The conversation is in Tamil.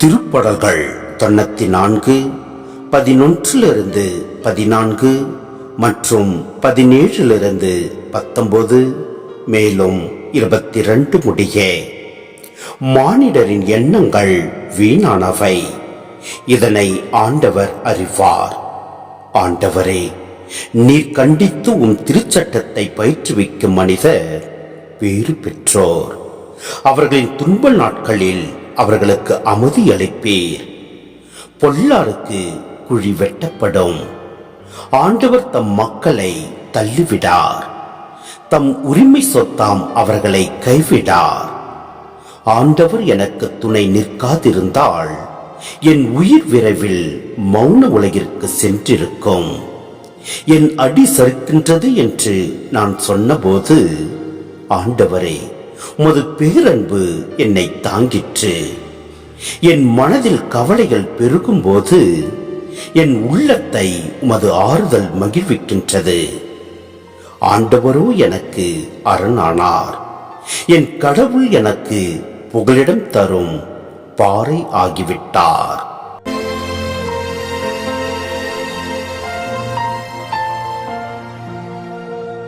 திருப்படல்கள் 94 11-14 மற்றும் 17-19 மேலும் 22 முடிய. மானிடரின் எண்ணங்கள் வீணானவை, இதனை ஆண்டவர் அறிவார். ஆண்டவரே, நீர் கண்டித்து உம் திருச்சட்டத்தை பயிற்றுவிக்கும் மனிதர் பேறு பெற்றோர். அவர்களின் துன்ப நாட்களில் அவர்களுக்கு அமைதி அளிப்பீர். பொல்லாருக்கு குழி வெட்டப்படும். ஆண்டவர் தம் மக்களை தள்ளிவிடார். தம் உரிமை சொத்தாம் அவர்களை கைவிடார். ஆண்டவர் எனக்கு துணை நிற்காதிருந்தால் என் உயிர் விரைவில் மௌன உலகிற்கு சென்றிருக்கும். என் அடி சறுக்கின்றது என்று நான் சொன்னபோது, ஆண்டவரே, உமது பேரன்பு என்னை தாங்கிற்று. என் மனதில் கவலைகள் பெருகும் போது என் உள்ளத்தை உமது ஆறுதல் மகிழ்விக்கின்றது. ஆண்டவரோ எனக்கு அரணானார். என் கடவுள் எனக்கு புகலிடம் தரும் பாறை ஆகிவிட்டார்.